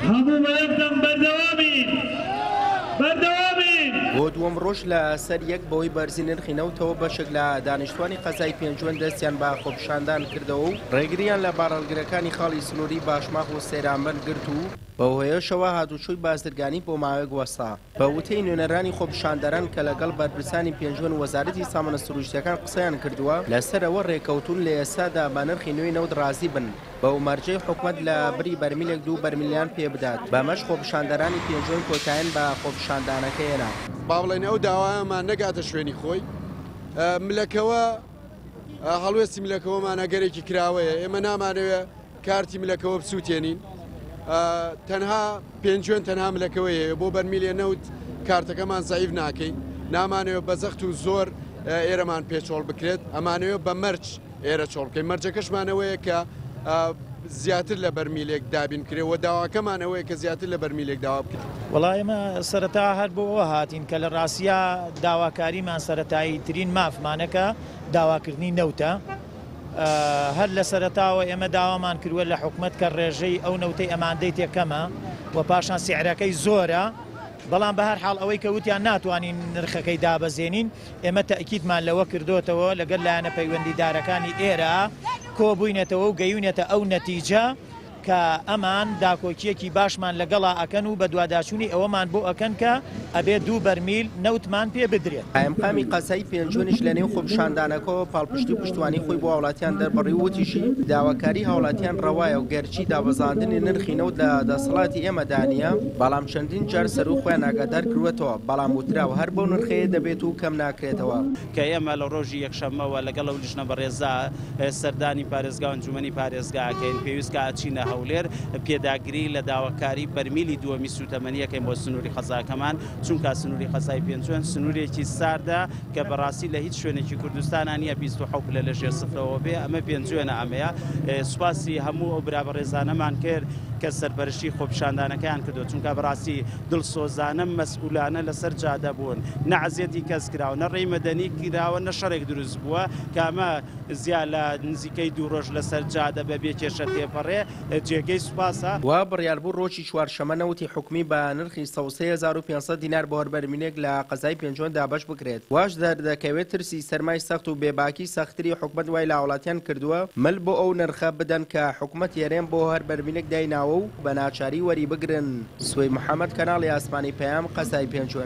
هەموو بەیەکدەم بەردەوامی بۆ دووەم ڕۆژ لە سەر یەک بەوەی بەرزی نرخی نەوتەوە بەشێک لە دانیشتوانی قەزای پێنجوەن دەستیان بە خۆپیشاندان کردەوە و ڕێگریان لە باڕەلگرەکانی خاڵی سنووری باشماخ و سێرانبەر گرت و بەو هۆیەشەوە هاتوچۆی بازرگانی بۆ ماوەیەک وەستا بە وتەی نوێنەرانی خۆپیشاندەران کە لەگەڵ بەرپرسانی پێنجوەن وەزارەتی سامانە سروشتیەکان قسەیان کردووە لەسەرەوە ڕێکەوتون لە ئێستادا بە نرخی نوێی نەوت ڕازی بن بەو مەرجەی حکومەت لە بری بەرمیلێک 2 بەرمیلیان پێ بدات بەمەش خۆپیشاندەرانی پێنجوەن کۆتاییان بە خۆپیشاندانەکە هێنا باڵێن ئەو داوایەمان نەگاتە شوێنی خۆی ملەکەوە هەڵوێستی ملەکەوەمان ئەگەرێکی کراوەیە ئێمە نامانەوێت کارتی ملەکەوە بسووتێنین تەنها پێنجوێن تەنها ملەکەوەیە بۆ بەرمیلێ نەوت کارتەکەمان زەعیف ناکەین نامانەوێت بە زەخت و زۆر ئێرەمان پێچۆڵ بکرێت ئەمانەوێت بە مەرج ئێرە چۆڵ بکەین مەرجەکەشمانەوەیە کە زیاتر لە بەرمیلێک دابین کرێەوە داواکەمانەوەی کە زیاتر لە بەرمیلێک داوا بکرێت وەڵای ئێمە سەرەتا هەر بۆ ئەوە هاتین کە لە ڕاستیا داواکاریمان سەرەتایی ترین مافمانەکە داواکردنی نەوتە هەر لە سەرەتاوە ئێمە داوامان کردووە لە حکومەت کە ڕێژەی ئەو نەوتەی ئەماندەی تێکەمە و پاشان سیعرەکەی زۆرە بەڵام بە هەر حاڵ ئەوەی کە وتیان ناتوانین نرخەکەی دابەزێنین ئێمە تەئکیدمان لەوە کردوتەوە لەگەڵ لایەنە پەیوەندیدارەکانی ئێرە کۆبووینێتەوە و گەیونێتە ئەو نەتیجە کە ئەمان داکۆکیەکی باشمان لەگەڵا ئەکەن و بە دوواداچوونی ئەوەمان بۆ ئەکەن کە ئەبێ 2 بەرمیل نەوتمان پێ بدرێت ئەمقامی قەزای پێنجوەنیش لە نێو خۆپیشاندانەکەەوە پاڵپشتی پشتوانی خۆی بۆ هاوڵاتیان دەربڕی وتیشی داواکاری هاوڵاتیان ڕەوایە و گەرچی دابەزاندنی نرخی نەوت لە دەسەڵاتی ئێمەدانە بەڵام چەندین جار سەر و خۆیان ئاگادار کردوێتەوە بەڵام وتراوە هەر بەو نرخەیە دەبێت و کەم ناکرێتەوە کە ئێمە لە ڕۆژی یەکشەممەوە لەگەڵ ئەو لیژنە بەڕێزا سەردانی پارێزگا و ئەنجومەنی پارێزگاکەین پێویست کە ئاچینە هەولێر پێداگری لە داواکاری بەرمیلی دووەمی سوتەمەنیەکەین بۆ سنووری خەزاکەمان چونکە سنووری خەزای پێنجوەن سنوورێکی ساردا کە بەڕاستی لە هیچ شوێنێکی کوردستانە نییە 27 لە ژێر سفرەوە بێ ئەمە پێنجوێنە ئەمەیە سوپاسی هەموو ئەو برا بەڕێزانەمان کرد کە سەرپەرشتی خۆپیشاندانەکەیان کردو چونکە بەڕاستی دڵسۆزانە مەسئولانە لەسەر جادە بوون نەعزیەتی کەس کراوە نە ڕێی مەدەنی کراوە نە شەڕێک دروست بووە کە ئەمە زیاد لە نزیکەی 2 ڕۆژ لەسەر جادە بەبێ کێشە تێپەڕێ جێگەی سوپاسە وا بڕیاربوو ڕۆژی چوارشەمە نەوتی حکومی بە نرخی 3500 دینار بۆ هەربەرمینێک لە قەزای پێنجوەن دابەش بکرێت واش دەردەکەوێت ترسی سەرمای سەخت و بێباکی سەختری حکومەت وای لە وڵاتیان کردووە مل بۆ ئەو نرخە بدەن کە حکومەت یارێن بۆ هەربەرمینێک دایناوە و بە ناچاری وەری بگرن سوێی محەممەد کەناڵی ئاسمانی پەیام قەزای پێنجوەن